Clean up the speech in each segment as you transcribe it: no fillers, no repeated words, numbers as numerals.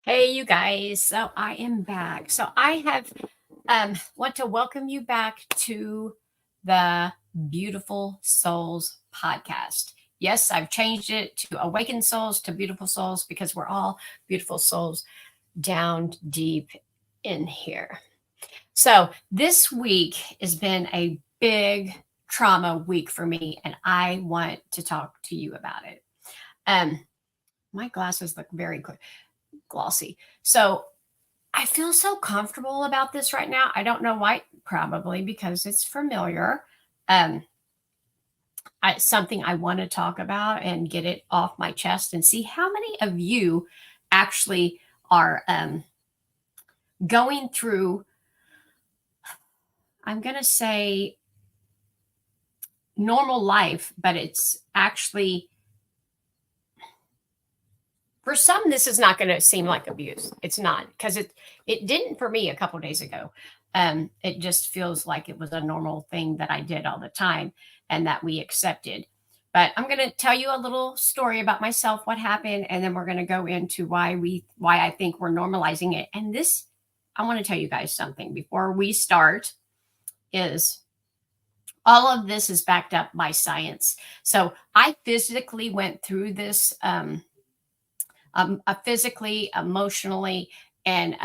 Hey, you guys. So I am back. So I have want to welcome you back to the Beautiful Souls podcast. Yes, I've changed it to Awakened Souls to Beautiful Souls because we're all beautiful souls down deep in here. So this week has been a big trauma week for me, and I want to talk to you about it. Um, my glasses look very glossy. So I feel so comfortable about this right now. I don't know why, probably because it's familiar. Um, something I want to talk about and get it off my chest and see how many of you actually are going through, I'm going to say normal life, but it's actually, for some, this is not going to seem like abuse. It's not because it didn't for me a couple days ago. It just feels like it was a normal thing that I did all the time and that we accepted. But I'm going to tell you a little story about myself, what happened, and then we're going to go into why I think we're normalizing it. And this, I want to tell you guys something before we start. Is all of this is backed up by science. So I physically went through this. Physically, emotionally, and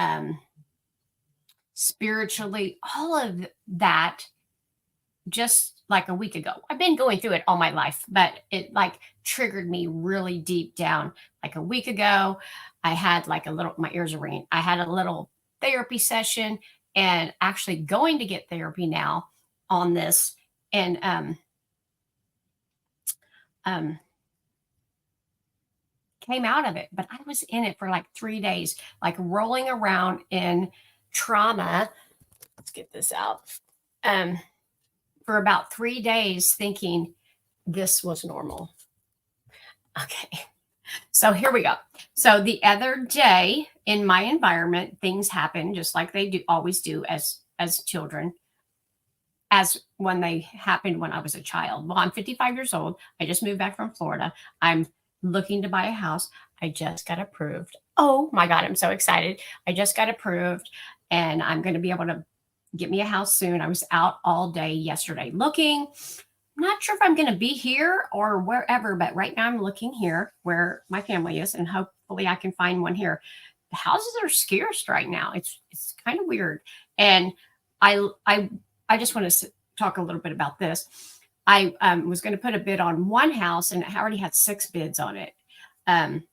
spiritually, all of that just like a week ago. I've been going through it all my life, but it like triggered me really deep down. Like a week ago, I had like a little, my ears are ringing. I had a little therapy session and actually going to get therapy now on this. And um, came out of it, but I was in it for like 3 days, like rolling around in trauma. Let's get this out. Um, for about 3 days, thinking this was normal. Okay, so here we go. So the other day in my environment, things happen just like they do always do as children, as when they happened when I was a child. Well, I'm 55 years old. I just moved back from Florida. I'm looking to buy a house. I just got approved. Oh my God, I'm so excited. I just got approved and I'm going to be able to get me a house soon. I was out all day yesterday looking. I'm not sure if I'm going to be here or wherever, but right now I'm looking here where my family is, and hopefully I can find one here. The houses are scarce right now. It's kind of weird, and I I I just want to talk a little bit about this. I was going to put a bid on one house, and I already had 6 bids on it. Um,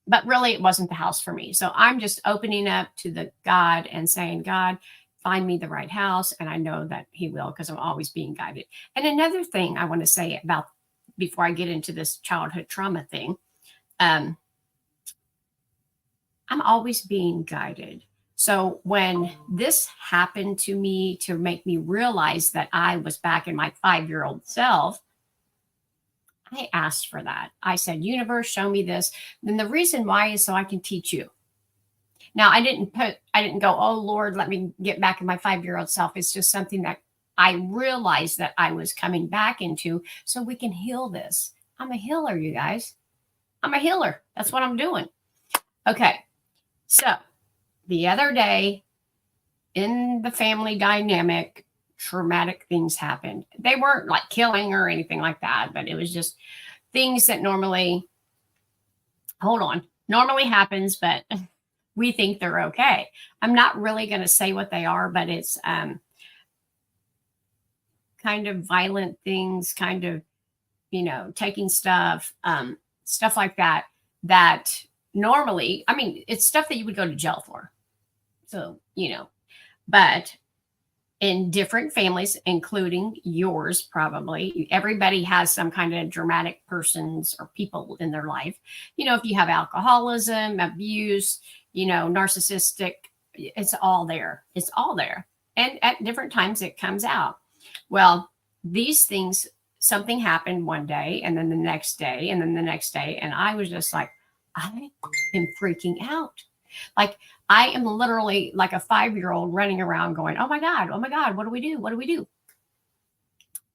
but really, it wasn't the house for me. So I'm just opening up to the God and saying, God, find me the right house. And I know that He will because I'm always being guided. And another thing I want to say about before I get into this childhood trauma thing, um, I'm always being guided. So when this happened to me to make me realize that I was back in my 5-year-old self, I asked for that. I said, universe, show me this. And the reason why is so I can teach you. Now, I didn't go, oh Lord, let me get back in my 5-year-old self. It's just something that I realized that I was coming back into so we can heal this. I'm a healer, you guys. I'm a healer. That's what I'm doing. Okay. So the other day in the family dynamic, traumatic things happened. They weren't like killing or anything like that, but it was just things that normally, hold on, normally happens, but we think they're okay. I'm not really going to say what they are, but it's kind of violent things, kind of, taking stuff, stuff like that, that normally, I mean, it's stuff that you would go to jail for. So, but in different families, including yours, probably, everybody has some kind of dramatic persons or people in their life. If you have alcoholism, abuse, narcissistic, it's all there. It's all there. And at different times it comes out. Well, these things, something happened one day, and then the next day, and then the next day. And I was just like, I am freaking out. Like, I am literally like a 5-year-old running around going, oh my God, what do we do? What do we do?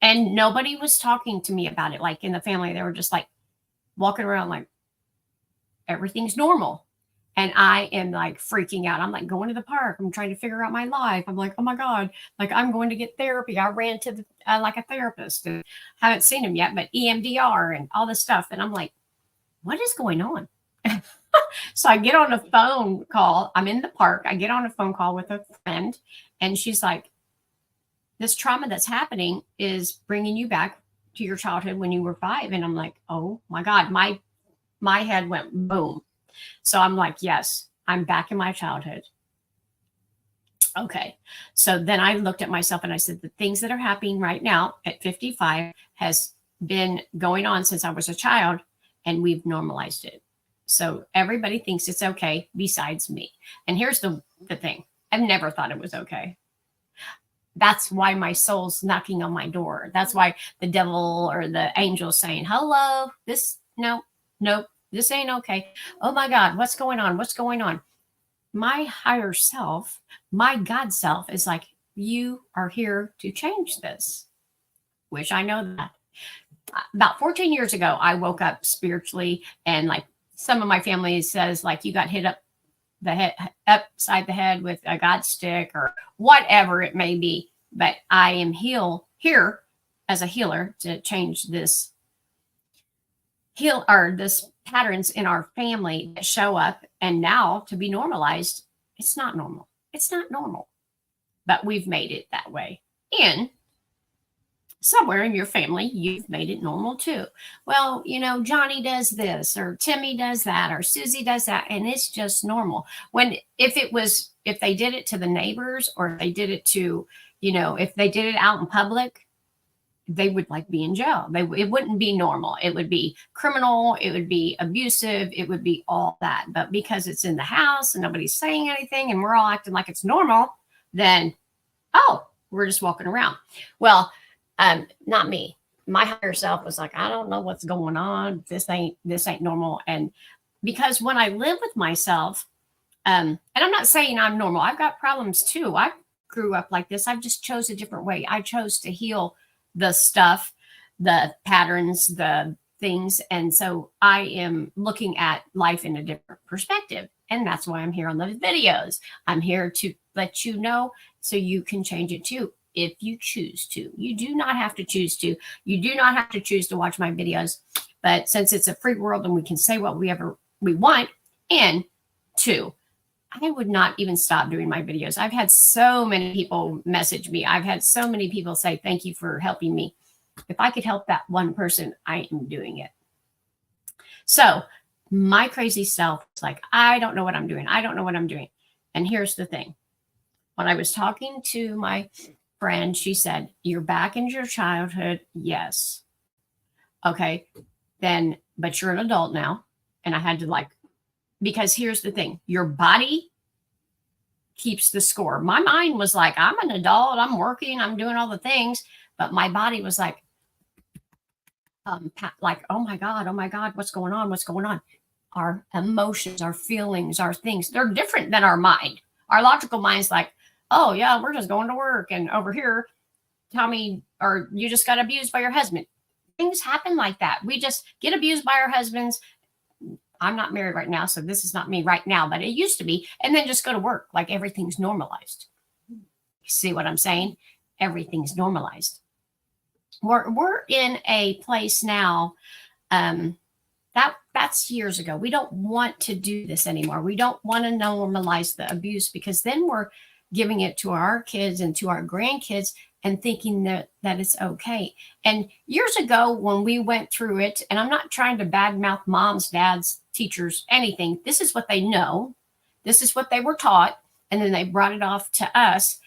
And nobody was talking to me about it. Like in the family, they were just like walking around like everything's normal. And I am like freaking out. I'm like going to the park. I'm trying to figure out my life. I'm like, oh my God, like I'm going to get therapy. I ran to the, like a therapist and haven't seen him yet, but EMDR and all this stuff. And I'm like, what is going on? So I get on a phone call. I'm in the park. I get on a phone call with a friend, and she's like, this trauma that's happening is bringing you back to your childhood when you were 5. And I'm like, oh my God, my head went boom. So I'm like, yes, I'm back in my childhood. Okay. So then I looked at myself and I said, the things that are happening right now at 55 has been going on since I was a child, and we've normalized it. So everybody thinks it's okay besides me. And here's the thing. I've never thought it was okay. That's why my soul's knocking on my door. That's why the devil or the angel's saying, hello, this, no, this ain't okay. Oh my God, what's going on? What's going on? My higher self, my God self is like, you are here to change this. Wish I know that. About 14 years ago, I woke up spiritually, and like some of my family says, like, you got hit upside the head with a God stick or whatever it may be. But I am here as a healer to change this this patterns in our family that show up, and now to be normalized. It's not normal. It's not normal, but we've made it that way. And somewhere in your family, you've made it normal too. Well, Johnny does this, or Timmy does that, or Susie does that, and it's just normal. If they did it to the neighbors, or if they did it to, if they did it out in public, they would like be in jail. It wouldn't be normal. It would be criminal. It would be abusive. It would be all that. But because it's in the house and nobody's saying anything and we're all acting like it's normal, then, we're just walking around. Well, not me. My higher self was like, I don't know what's going on. This ain't normal. And because when I live with myself, and I'm not saying I'm normal, I've got problems too. I grew up like this. I've just chose a different way. I chose to heal the stuff, the patterns, the things. And so I am looking at life in a different perspective. And that's why I'm here on the videos. I'm here to let you know so you can change it too, if you choose to. You do not have to choose to. You do not have to choose to watch my videos. But since it's a free world and we can say what we want, and 2, I would not even stop doing my videos. I've had so many people message me. I've had so many people say, thank you for helping me. If I could help that one person, I am doing it. So my crazy self is like, I don't know what I'm doing. I don't know what I'm doing. And here's the thing. When I was talking to my friend, she said, you're back in your childhood. Yes. Okay. Then, but you're an adult now. And I had to because here's the thing, your body keeps the score. My mind was like, I'm an adult, I'm working, I'm doing all the things, but my body was like, oh my God, what's going on? What's going on? Our emotions, our feelings, our things, they're different than our mind. Our logical mind's like, oh yeah, we're just going to work. And over here, tell me, or you just got abused by your husband. Things happen like that. We just get abused by our husbands. I'm not married right now, so this is not me right now, but it used to be. And then just go to work like everything's normalized. You see what I'm saying? Everything's normalized. We're in a place now. That's years ago. We don't want to do this anymore. We don't want to normalize the abuse, because then we're giving it to our kids and to our grandkids and thinking that it's okay. And years ago when we went through it, and I'm not trying to badmouth moms, dads, teachers, anything. This is what they know. This is what they were taught. And then they brought it off to us,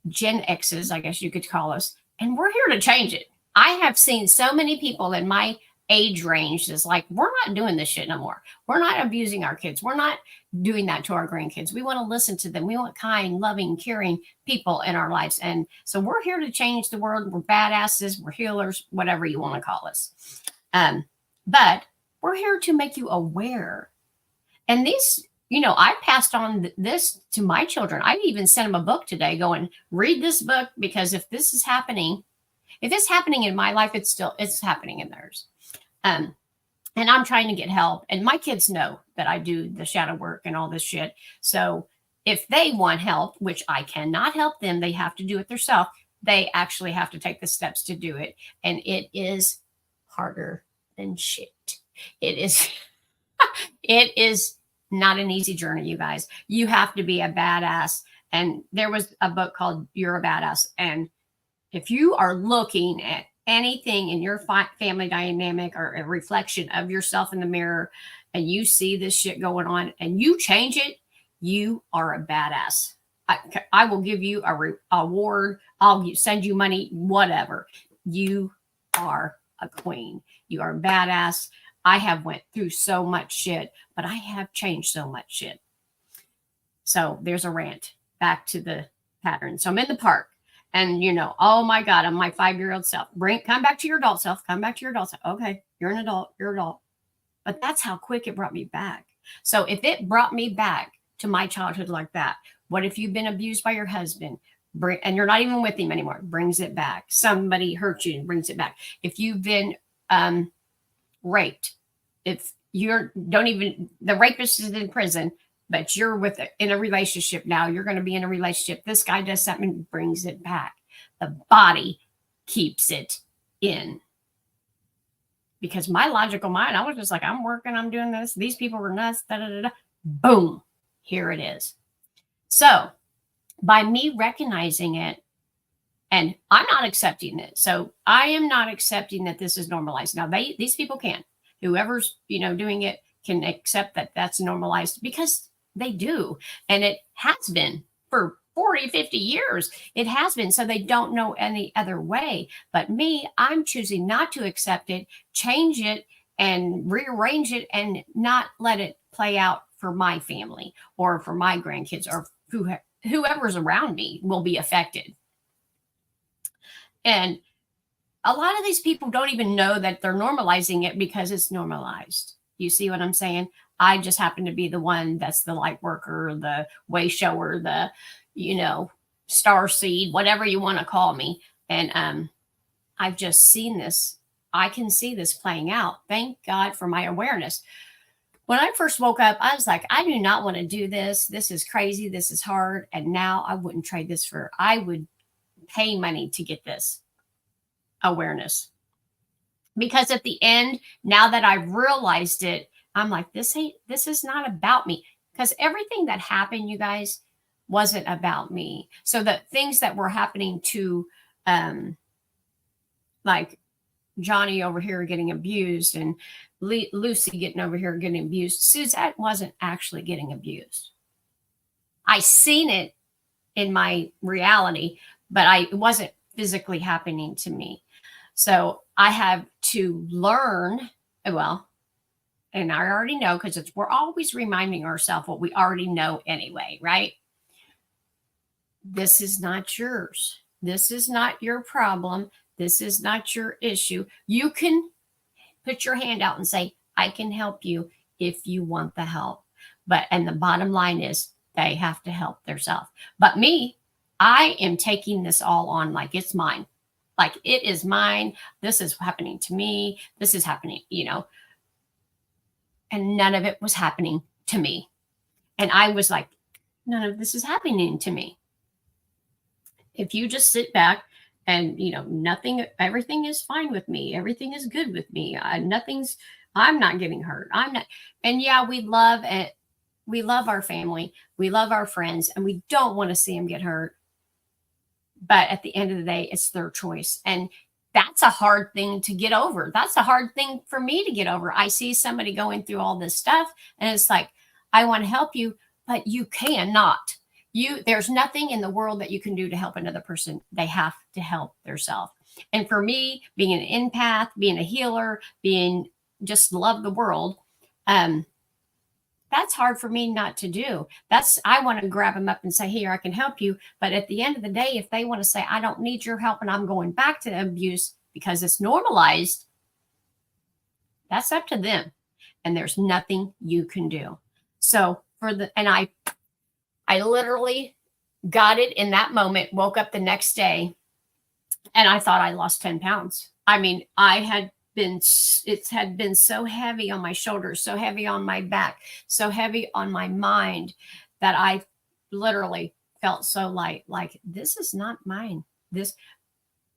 Gen X's, I guess you could call us. And we're here to change it. I have seen so many people in my age range that's like, we're not doing this shit no more. We're not abusing our kids. We're not doing that to our grandkids. We want to listen to them. We want kind, loving, caring people in our lives. And so we're here to change the world. We're badasses. We're healers, whatever you want to call us. But we're here to make you aware. And these, I passed on this to my children. I even sent them a book today going, read this book, because if this is happening, if it's happening in my life, it's happening in theirs. And I'm trying to get help. And my kids know that I do the shadow work and all this shit. So if they want help, which I cannot help them, they have to do it themselves. They actually have to take the steps to do it. And it is harder than shit. It is, it is not an easy journey, you guys. You have to be a badass. And there was a book called You're a Badass. And if you are looking at anything in your family dynamic or a reflection of yourself in the mirror and you see this shit going on and you change it, you are a badass. I will give you a award. I'll send you money, whatever. You are a queen. You are a badass. I have went through so much shit, but I have changed so much shit. So there's a rant. Back to the pattern. So I'm in the park. And oh my God, I'm my 5-year-old self. Come back to your adult self. Come back to your adult self. Okay, you're an adult. You're an adult. But that's how quick it brought me back. So if it brought me back to my childhood like that, what if you've been abused by your husband and you're not even with him anymore? Brings it back. Somebody hurt you and brings it back. If you've been raped, if the rapist is in prison, but you're in a relationship now, you're going to be in a relationship. This guy does something, brings it back. The body keeps it in. Because my logical mind, I was just like, I'm working, I'm doing this. These people were nuts. Da, da, da, da. Boom. Here it is. So by me recognizing it, and I'm not accepting it. So I am not accepting that this is normalized. Now these people can. Whoever's, doing it can accept that that's normalized because they do. And it has been for 40, 50 years. It has been. So they don't know any other way. But me, I'm choosing not to accept it, change it, and rearrange it and not let it play out for my family or for my grandkids or whoever's around me will be affected. And a lot of these people don't even know that they're normalizing it because it's normalized. You see what I'm saying? I just happen to be the one that's the light worker, the way shower, the, star seed, whatever you want to call me. And I've just seen this. I can see this playing out. Thank God for my awareness. When I first woke up, I was like, I do not want to do this. This is crazy. This is hard. And now I wouldn't trade this I would pay money to get this awareness. Because at the end, now that I've realized it, I'm like, this is not about me. Because everything that happened, you guys, wasn't about me. So the things that were happening to, like Johnny over here getting abused and Lucy getting over here getting abused, Suzette wasn't actually getting abused. I seen it in my reality, but it wasn't physically happening to me. So I have to learn, well, and I already know because we're always reminding ourselves what we already know anyway, right? This is not yours. This is not your problem. This is not your issue. You can put your hand out and say, I can help you if you want the help. And the bottom line is they have to help themselves. But me, I am taking this all on like it's mine. Like it is mine. This is happening to me. This is happening, and none of it was happening to me. And I was like, none of this is happening to me. If you just sit back and, everything is fine with me. Everything is good with me. I'm not getting hurt. And yeah, we love it. We love our family. We love our friends and we don't want to see them get hurt. But at the end of the day, it's their choice. And that's a hard thing to get over. That's a hard thing for me to get over. I see somebody going through all this stuff and it's like, I want to help you, but you cannot. There's nothing in the world that you can do to help another person. They have to help themselves. And for me, being an empath, being a healer, just love the world, that's hard for me not to do. I want to grab them up and say, here, I can help you. But at the end of the day, if they want to say, I don't need your help and I'm going back to abuse because it's normalized, that's up to them. And there's nothing you can do. So I literally got it in that moment, woke up the next day, and I thought I lost 10 pounds. I mean, I had it had been so heavy on my shoulders, so heavy on my back, so heavy on my mind that I literally felt so light. Like, this is not mine. This,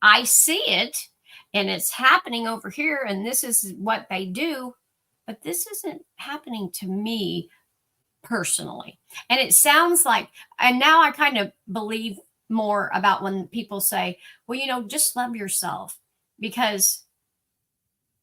I see it and it's happening over here, and this is what they do, but this isn't happening to me personally. And it sounds like, and now I kind of believe more about when people say, well, just love yourself, because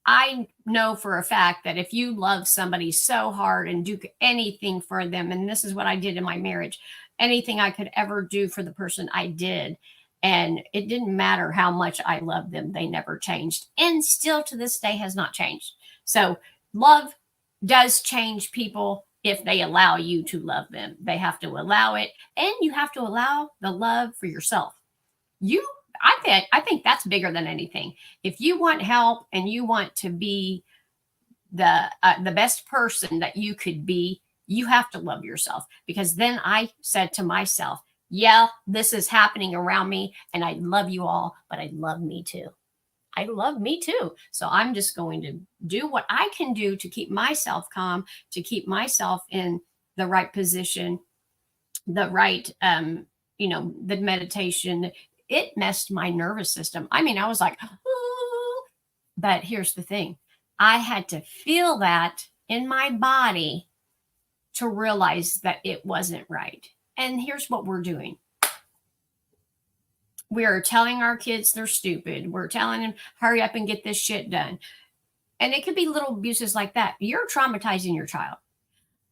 I know for a fact that if you love somebody so hard and do anything for them, and this is what I did in my marriage, anything I could ever do for the person, I did. And it didn't matter how much I loved them, they never changed. And still to this day has not changed. So love does change people if they allow you to love them. They have to allow it, and you have to allow the love for yourself. I think that's bigger than anything. If you want help and you want to be the best person that you could be, you have to love yourself. Because then I said to myself, yeah, this is happening around me, and I love you all, but I love me too. I love me too. So I'm just going to do what I can do to keep myself calm, to keep myself in the right position, the right, the meditation. It messed my nervous system. I mean, I was like, ooh. But here's the thing. I had to feel that in my body to realize that it wasn't right. And here's what we're doing. We are telling our kids they're stupid. We're telling them, hurry up and get this shit done. And it could be little abuses like that. You're traumatizing your child.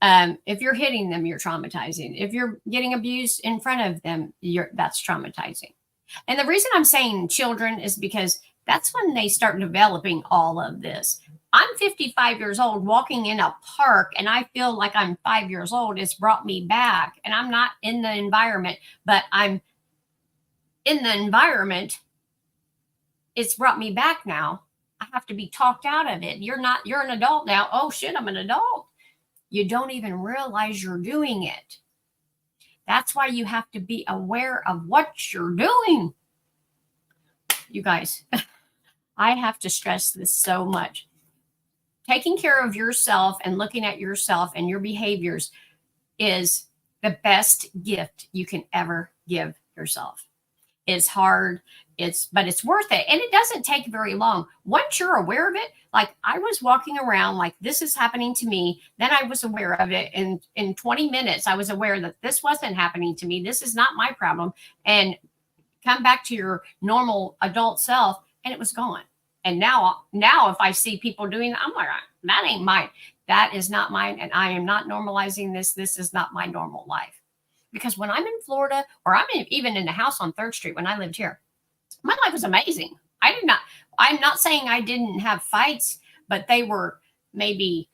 If you're hitting them, you're traumatizing. If you're getting abused in front of them, that's traumatizing. And the reason I'm saying children is because that's when they start developing all of this. I'm 55 years old walking in a park, and I feel like I'm 5 years old. It's brought me back, and I'm not in the environment, but I'm in the environment. It's brought me back now. I have to be talked out of it. You're an adult now. Oh shit, I'm an adult. You don't even realize you're doing it. That's why you have to be aware of what you're doing. You guys, I have to stress this so much. Taking care of yourself and looking at yourself and your behaviors is the best gift you can ever give yourself. It's hard, but it's worth it. And it doesn't take very long. Once you're aware of it, like I was walking around like this is happening to me. Then I was aware of it. And in 20 minutes, I was aware that this wasn't happening to me. This is not my problem. And come back to your normal adult self, and it was gone. And now if I see people doing that, I'm like, that ain't mine. That is not mine. And I am not normalizing this. This is not my normal life. Because when I'm in Florida, or even in the house on 3rd Street when I lived here, my life was amazing. I'm not saying I didn't have fights, but they were maybe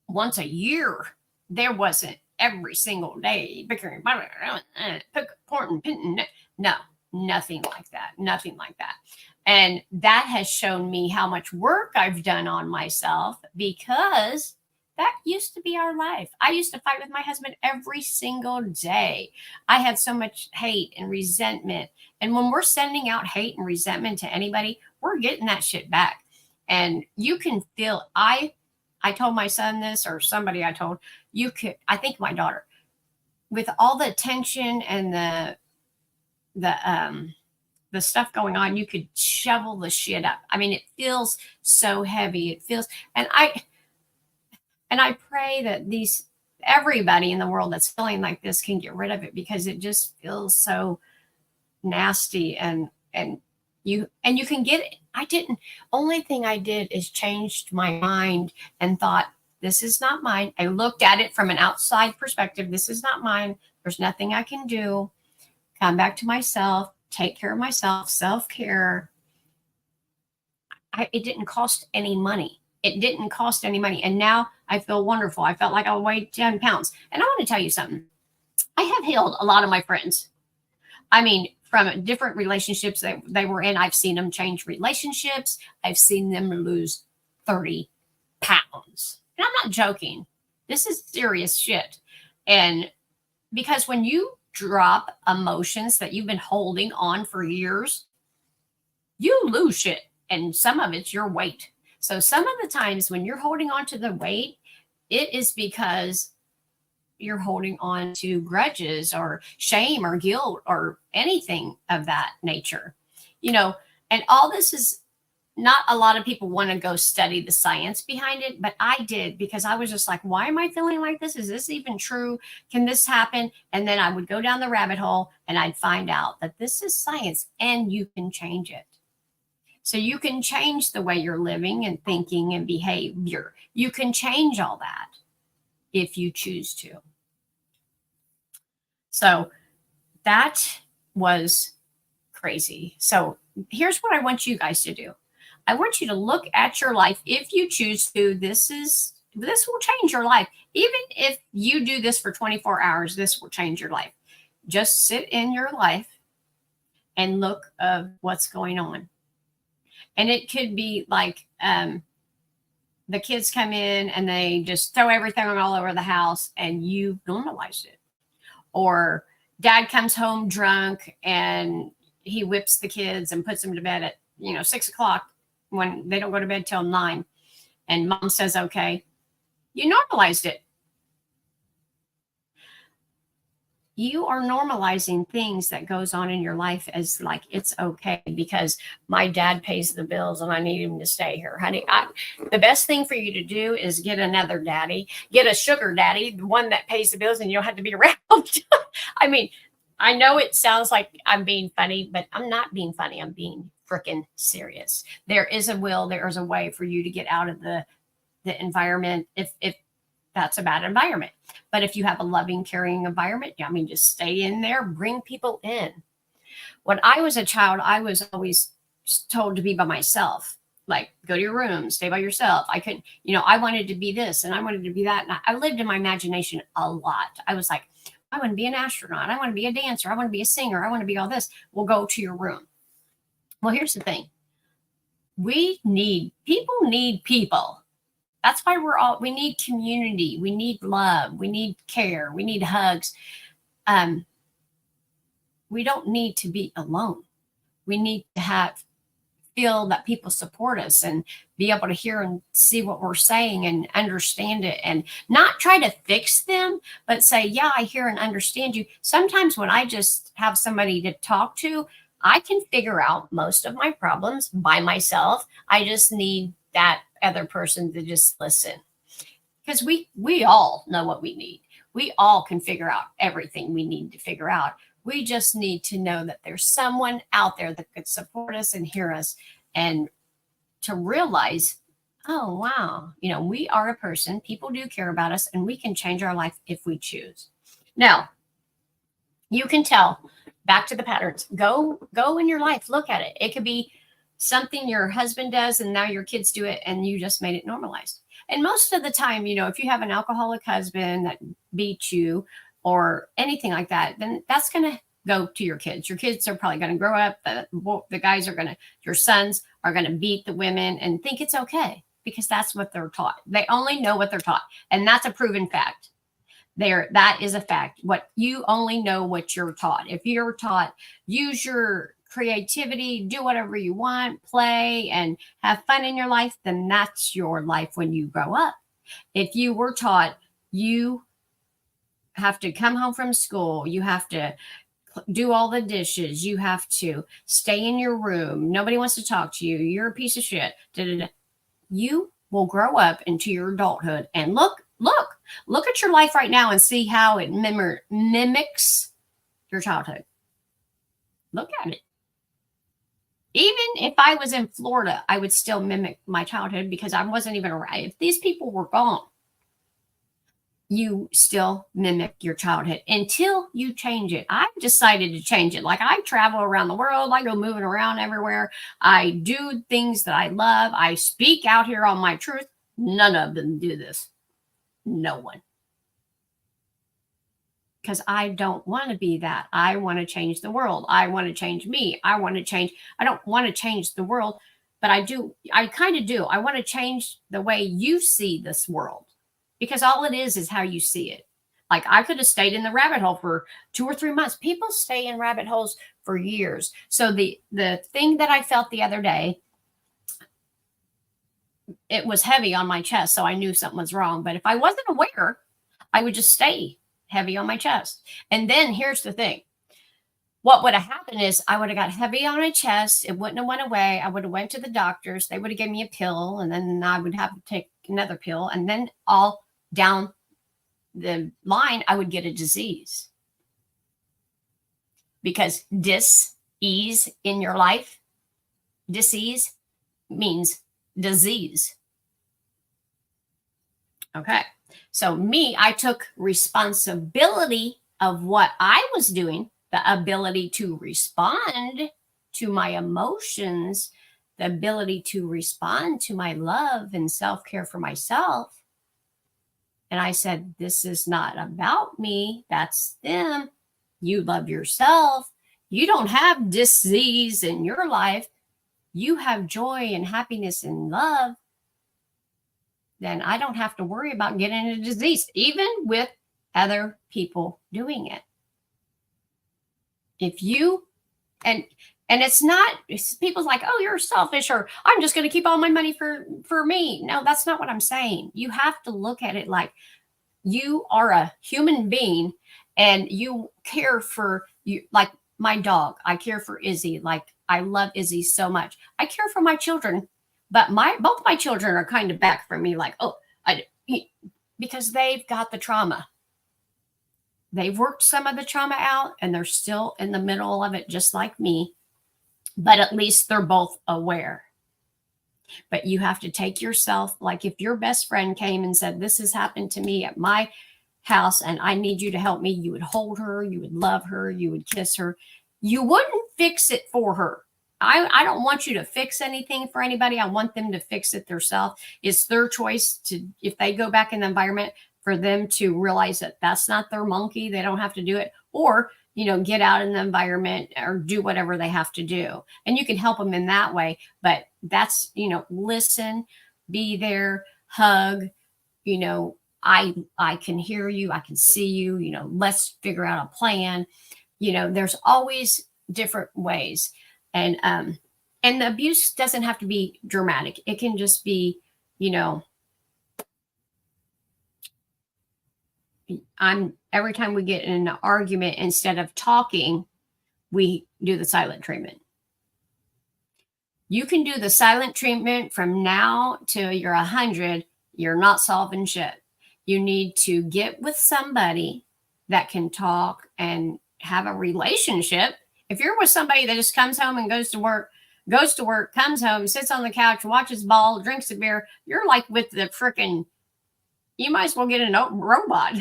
once a year. There wasn't every single day bickering, no, nothing like that. Nothing like that. And that has shown me how much work I've done on myself, because that used to be our life. I used to fight with my husband every single day. I had so much hate and resentment. And when we're sending out hate and resentment to anybody, we're getting that shit back. And you can feel, I told my son this, or somebody I told, I think my daughter, with all the tension and the stuff going on, you could shovel the shit up. I mean, it feels so heavy. It feels, and I pray that everybody in the world that's feeling like this can get rid of it, because it just feels so nasty. And you can get it. Only thing I did is changed my mind and thought, this is not mine. I looked at it from an outside perspective. This is not mine. There's nothing I can do. Come back to myself, take care of myself, self-care. It didn't cost any money. It didn't cost any money. And now I feel wonderful. I felt like I weighed 10 pounds. And I want to tell you something. I have healed a lot of my friends. I mean, from different relationships that they were in, I've seen them change relationships. I've seen them lose 30 pounds. And I'm not joking. This is serious shit. And because when you drop emotions that you've been holding on for years, you lose shit. And some of it's your weight. So some of the times when you're holding on to the weight, it is because you're holding on to grudges or shame or guilt or anything of that nature. You know, and all this is not a lot of people want to go study the science behind it, but I did because I was just like, why am I feeling like this? Is this even true? Can this happen? And then I would go down the rabbit hole and I'd find out that this is science and you can change it. So you can change the way you're living and thinking and behavior. You can change all that if you choose to. So that was crazy. So here's what I want you guys to do. I want you to look at your life. If you choose to, this will change your life. Even if you do this for 24 hours, this will change your life. Just sit in your life and look of what's going on. And it could be like the kids come in and they just throw everything all over the house and you've normalized it. Or dad comes home drunk and he whips the kids and puts them to bed at 6 o'clock when they don't go to bed till 9. And mom says, okay, you normalized it. You are normalizing things that goes on in your life as like, it's okay because my dad pays the bills and I need him to stay here. Honey, the best thing for you to do is get another daddy, get a sugar daddy, the one that pays the bills and you don't have to be around. I mean, I know it sounds like I'm being funny, but I'm not being funny. I'm being freaking serious. There is a will, there is a way for you to get out of the environment if that's a bad environment. But if you have a loving, caring environment, I mean, just stay in there, bring people in. When I was a child, I was always told to be by myself, like go to your room, stay by yourself. I couldn't, I wanted to be this and I wanted to be that. And I lived in my imagination a lot. I was like, I want to be an astronaut. I want to be a dancer. I want to be a singer. I want to be all this. Well, go to your room. Well, here's the thing. People need people. That's why we need community. We need love. We need care. We need hugs. We don't need to be alone. We need to feel that people support us and be able to hear and see what we're saying and understand it and not try to fix them, but say, yeah, I hear and understand you. Sometimes when I just have somebody to talk to, I can figure out most of my problems by myself. I just need that other person to just listen, because we all know what we need. We all can figure out everything we need to figure out. We just need to know that there's someone out there that could support us and hear us, and to realize, oh wow, we are a person, people do care about us, and we can change our life if we choose. Now you can tell, back to the patterns, go in your life, look at it. It could be something your husband does and now your kids do it and you just made it normalized. And most of the time, if you have an alcoholic husband that beats you or anything like that, then that's going to go to your kids. Your kids are probably going to grow up. The guys your sons are going to beat the women and think it's okay because that's what they're taught. They only know what they're taught. And that's a proven fact. That is a fact. What you only know what you're taught. If you're taught, use your creativity, do whatever you want, play and have fun in your life, then that's your life when you grow up. If you were taught you have to come home from school, you have to do all the dishes, you have to stay in your room, nobody wants to talk to you, you're a piece of shit, you will grow up into your adulthood and look at your life right now and see how it mimics your childhood. Look at it. Even if I was in Florida, I would still mimic my childhood because I wasn't even around. If these people were gone, you still mimic your childhood until you change it. I decided to change it. Like I travel around the world. I go moving around everywhere. I do things that I love. I speak out here on my truth. None of them do this. No one. Because I don't want to be that. I want to change the world. I want to change me. I don't want to change the world, but I do. I kind of do. I want to change the way you see this world, because all it is how you see it. Like I could have stayed in the rabbit hole for 2 or 3 months. People stay in rabbit holes for years. So the thing that I felt the other day, it was heavy on my chest, so I knew something was wrong. But if I wasn't aware, I would just stay heavy on my chest. And then here's the thing. What would have happened is I would have got heavy on my chest. It wouldn't have went away. I would have went to the doctors. They would have given me a pill, and then I would have to take another pill. And then all down the line, I would get a disease. Because dis-ease in your life, dis-ease means disease. Okay. So me, I took responsibility of what I was doing, the ability to respond to my emotions, the ability to respond to my love and self-care for myself. And I said, this is not about me. That's them. You love yourself. You don't have disease in your life. You have joy and happiness and love. Then I don't have to worry about getting a disease, even with other people doing it. If you, and it's not, people's like, oh, you're selfish, or I'm just going to keep all my money for me. No, that's not what I'm saying. You have to look at it like you are a human being and you care for you. Like my dog, I care for Izzy. Like I love Izzy so much. I care for my children, but both my children are kind of back from me. Like, oh, because they've got the trauma. They've worked some of the trauma out and they're still in the middle of it, just like me. But at least they're both aware. But you have to take yourself, like if your best friend came and said, this has happened to me at my house and I need you to help me, you would hold her, you would love her, you would kiss her. You wouldn't fix it for her. I don't want you to fix anything for anybody. I want them to fix it themselves. It's their choice to, if they go back in the environment, for them to realize that that's not their monkey. They don't have to do it, or, get out in the environment or do whatever they have to do. And you can help them in that way. But that's, listen, be there, hug, I can hear you. I can see you, let's figure out a plan. There's always different ways. And the abuse doesn't have to be dramatic. It can just be, every time we get in an argument, instead of talking, we do the silent treatment. You can do the silent treatment from now till you're 100. You're not solving shit. You need to get with somebody that can talk and have a relationship. If you're with somebody that just comes home and goes to work, comes home, sits on the couch, watches ball, drinks a beer, you're like with the freaking, you might as well get a robot.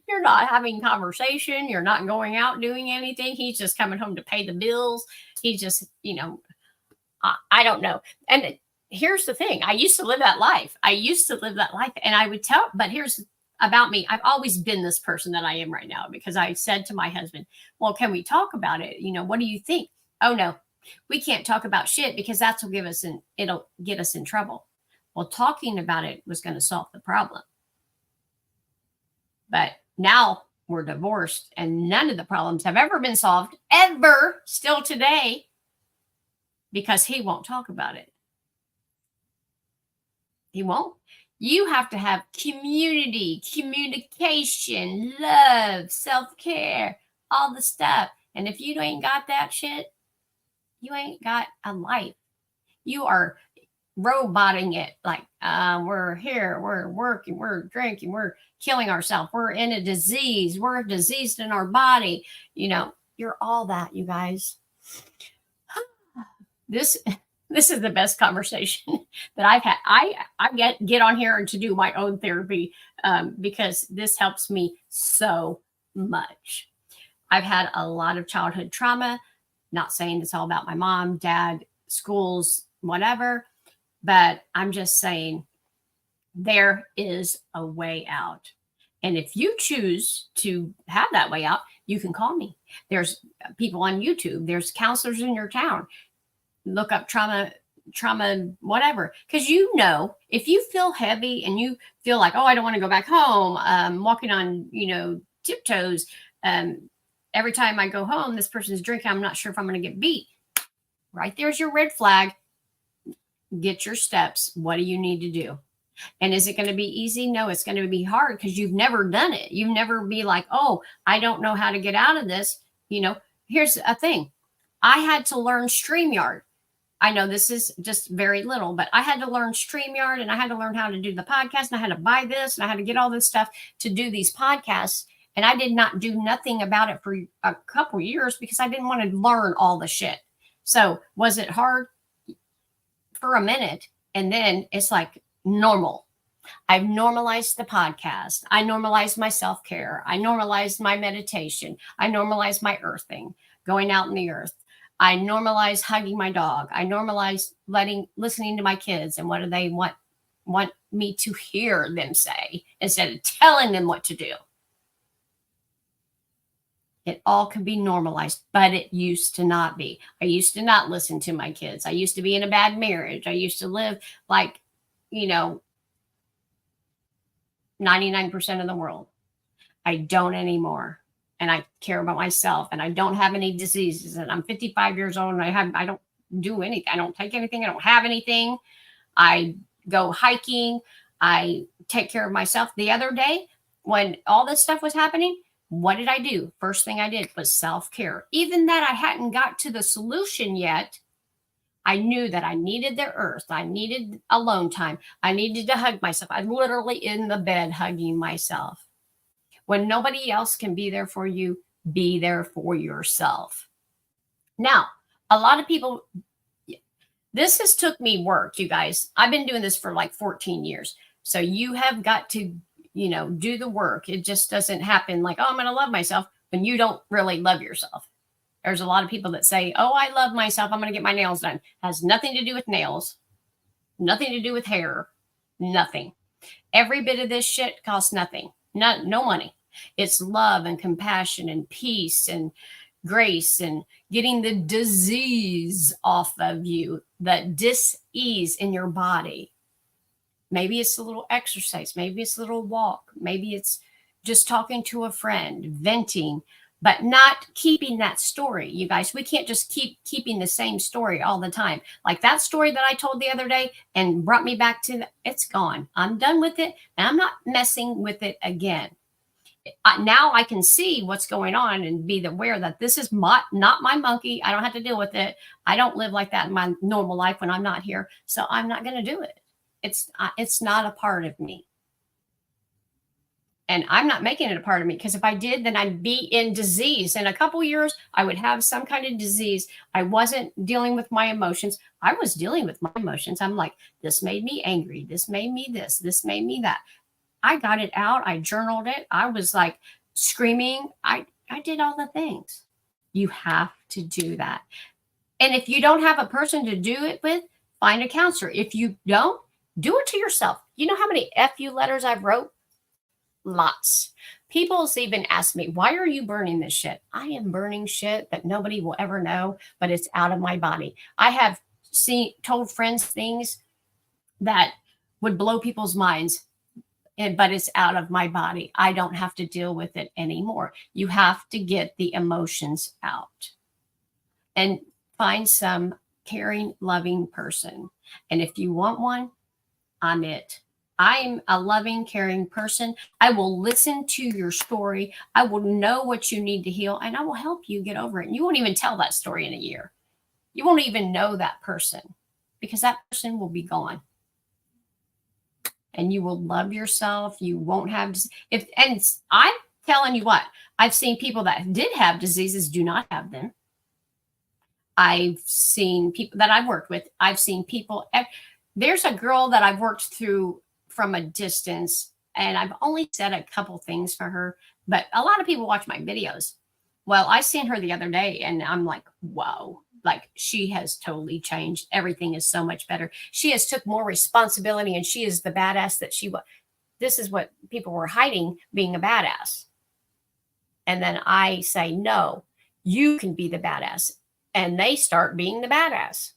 You're not having conversation. You're not going out doing anything. He's just coming home to pay the bills. He just, I don't know. And here's the thing. I used to live that life. And I would tell, but here's about me. I've always been this person that I am right now, because I said to my husband, well, can we talk about it? What do you think? Oh, no, we can't talk about shit, because that's what it'll get us in trouble. Well, talking about it was going to solve the problem. But now we're divorced and none of the problems have ever been solved, ever, still today, because he won't talk about it. He won't. You have to have community, communication, love, self-care, all the stuff. And if you ain't got that shit, you ain't got a life. You are roboting it, like we're here, we're working, we're drinking, we're killing ourselves, we're in a disease, we're diseased in our body. You're all that, you guys. This is the best conversation that I've had. I get on here and to do my own therapy because this helps me so much. I've had a lot of childhood trauma. Not saying it's all about my mom, dad, schools, whatever. But I'm just saying there is a way out. And if you choose to have that way out, you can call me. There's people on YouTube. There's counselors in your town. Look up trauma, whatever. Because if you feel heavy and you feel like, oh, I don't want to go back home, walking on, tiptoes. Every time I go home, this person's drinking. I'm not sure if I'm going to get beat. Right there's your red flag. get your steps. What do you need to do? And is it going to be easy? No, it's going to be hard because you've never done it. You've never be like, oh, I don't know how to get out of this. Here's a thing. I had to learn StreamYard. I know this is just very little, but I had to learn StreamYard, and I had to learn how to do the podcast, and I had to buy this, and I had to get all this stuff to do these podcasts. And I did not do nothing about it for a couple years because I didn't want to learn all the shit. So was it hard? For a minute, and then it's like normal. I've normalized the podcast. I normalized my self-care. I normalized my meditation. I normalized my earthing, going out in the earth. I normalized hugging my dog. I normalized listening to my kids and what do they want me to hear them say instead of telling them what to do. It all can be normalized, but it used to not be. I used to not listen to my kids. I used to be in a bad marriage. I used to live like, 99% of the world. I don't anymore. And I care about myself, and I don't have any diseases, and I'm 55 years old, and I don't do anything. I don't take anything. I don't have anything. I go hiking. I take care of myself. The other day when all this stuff was happening, what did I do? First thing I did was self-care. Even that I hadn't got to the solution yet, I knew that I needed the earth. I needed alone time. I needed to hug myself. I'm literally in the bed hugging myself. When nobody else can be there for you, be there for yourself. Now, a lot of people, this has took me work, you guys. I've been doing this for like 14 years. So you have got to do the work. It just doesn't happen like, oh, I'm going to love myself when you don't really love yourself. There's a lot of people that say, oh, I love myself. I'm going to get my nails done. It has nothing to do with nails, nothing to do with hair, nothing. Every bit of this shit costs nothing, no money. It's love and compassion and peace and grace and getting the disease off of you, the dis-ease in your body. Maybe it's a little exercise. Maybe it's a little walk. Maybe it's just talking to a friend, venting, but not keeping that story. You guys, we can't just keep keeping the same story all the time. Like that story that I told the other day and brought me back to it's gone. I'm done with it, and I'm not messing with it again. Now I can see what's going on and be aware that this is not my monkey. I don't have to deal with it. I don't live like that in my normal life when I'm not here. So I'm not going to do it. It's not a part of me. And I'm not making it a part of me, because if I did, then I'd be in disease. In a couple years, I would have some kind of disease. I wasn't dealing with my emotions. I was dealing with my emotions. I'm like, this made me angry. This made me this. This made me that. I got it out. I journaled it. I was like screaming. I did all the things. You have to do that. And if you don't have a person to do it with, find a counselor. If you don't, do it to yourself. You know how many FU letters I've wrote? Lots. People's even asked me, why are you burning this shit? I am burning shit that nobody will ever know, but it's out of my body. I have told friends things that would blow people's minds, but it's out of my body. I don't have to deal with it anymore. You have to get the emotions out and find some caring, loving person. And if you want one, I'm it. I'm a loving, caring person. I will listen to your story. I will know what you need to heal, and I will help you get over it. And you won't even tell that story in a year. You won't even know that person, because that person will be gone. And you will love yourself. You won't have, I'm telling you what, I've seen people that did have diseases do not have them. I've seen people that I've worked with. I've seen people, there's a girl that I've worked through from a distance, and I've only said a couple things for her, but a lot of people watch my videos. Well, I seen her the other day, and I'm like, whoa. Like, she has totally changed. Everything is so much better. She has took more responsibility, and she is the badass that she was. This is what people were hiding, being a badass. And then I say, no, you can be the badass. And they start being the badass.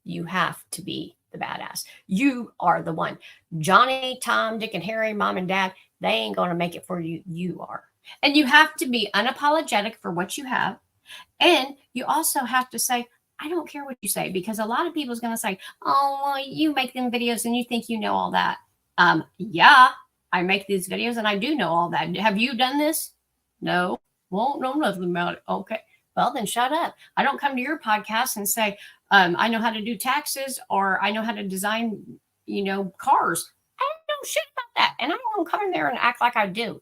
You have to be the badass. You are the one. Johnny, Tom, Dick, and Harry, mom and dad, they ain't going to make it for you. You are. And you have to be unapologetic for what you have. And you also have to say, I don't care what you say, because a lot of people's going to say, oh, well, you make them videos and you think you know all that. Yeah, I make these videos and I do know all that. Have you done this? No, won't know nothing about it. Okay, well, then shut up. I don't come to your podcast and say, I know how to do taxes, or I know how to design, cars. I don't know shit about that. And I don't come in there and act like I do.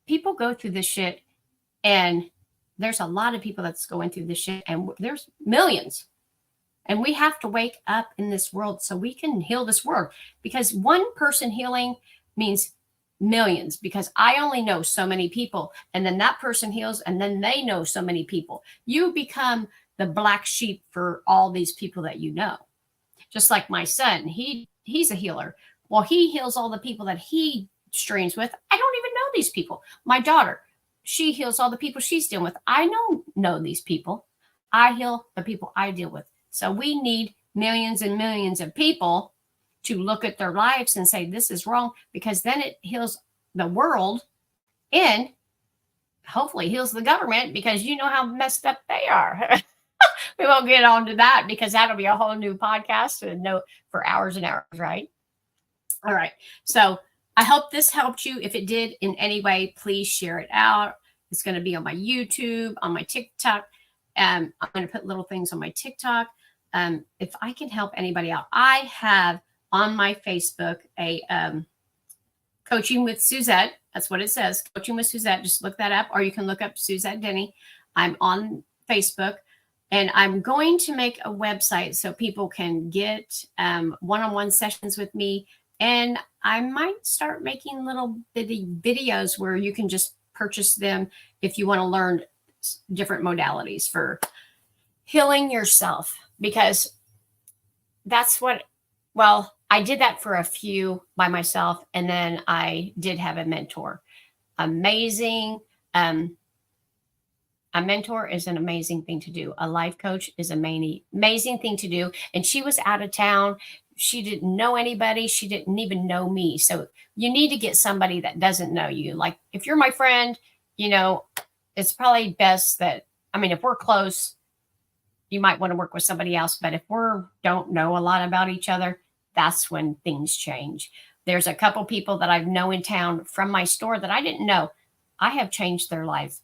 People go through this shit, and there's a lot of people that's going through this shit, and there's millions. And we have to wake up in this world so we can heal this world, because one person healing means millions, because I only know so many people, and then that person heals, and then they know so many people. You become the black sheep for all these people that you know. Just like my son, he's a healer. Well, he heals all the people that he strains with. I don't even know these people. My daughter, she heals all the people she's dealing with. I don't know these people. I heal the people I deal with. So we need millions and millions of people to look at their lives and say, this is wrong, because then it heals the world, and hopefully heals the government, because you know how messed up they are. We won't get on to that, because that'll be a whole new podcast and no for hours and hours, right? All right. So I hope this helped you. If it did in any way, please share it out. It's going to be on my YouTube, on my TikTok. I'm going to put little things on my TikTok. If I can help anybody out, I have on my Facebook a Coaching with Suzette. That's what it says, Coaching with Suzette. Just look that up, or you can look up Suzette Denny. I'm on Facebook, and I'm going to make a website so people can get one-on-one sessions with me. And I might start making little bitty videos where you can just purchase them if you want to learn different modalities for healing yourself, because that's what, well, I did that for a few by myself, and then I did have a mentor. Amazing. A mentor is an amazing thing to do. A life coach is an amazing thing to do. And she was out of town. She didn't know anybody. She didn't even know me. So you need to get somebody that doesn't know you. Like, if you're my friend, it's probably best that, if we're close, you might want to work with somebody else. But if we don't know a lot about each other, that's when things change. There's a couple people that I've known in town from my store that I didn't know. I have changed their lives.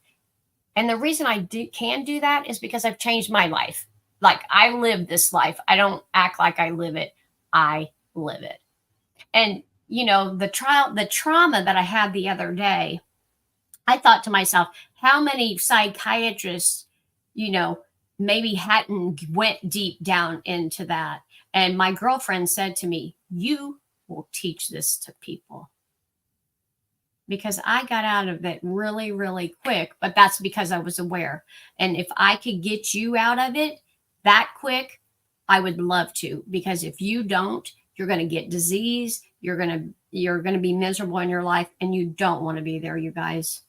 And the reason I can do that is because I've changed my life. Like, I live this life. I don't act like I live it. I live it. And, the trauma that I had the other day, I thought to myself, how many psychiatrists, maybe hadn't went deep down into that. And my girlfriend said to me, you will teach this to people. Because I got out of it really, really quick, but that's because I was aware. And if I could get you out of it that quick, I would love to. Because if you don't, you're going to get disease. You're going to be miserable in your life, and you don't want to be there, you guys.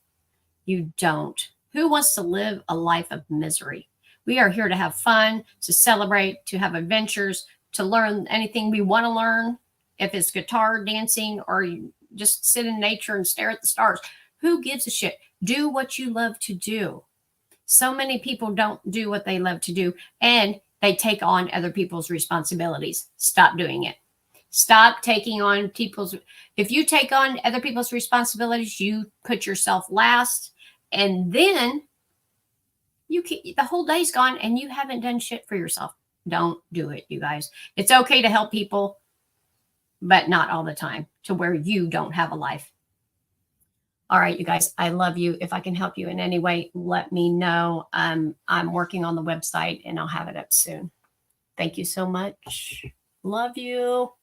You don't. Who wants to live a life of misery? We are here to have fun, to celebrate, to have adventures, to learn anything we want to learn. If it's guitar, dancing, or you just sit in nature and stare at the stars. Who gives a shit? Do what you love to do. So many people don't do what they love to do, and they take on other people's responsibilities. Stop doing it. Stop taking on if you take on other people's responsibilities, you put yourself last, and then the whole day's gone and you haven't done shit for yourself. Don't do it, you guys. It's okay to help people, but not all the time, to where you don't have a life. All right, you guys, I love you. If I can help you in any way, let me know. I'm working on the website, and I'll have it up soon. Thank you so much. Love you.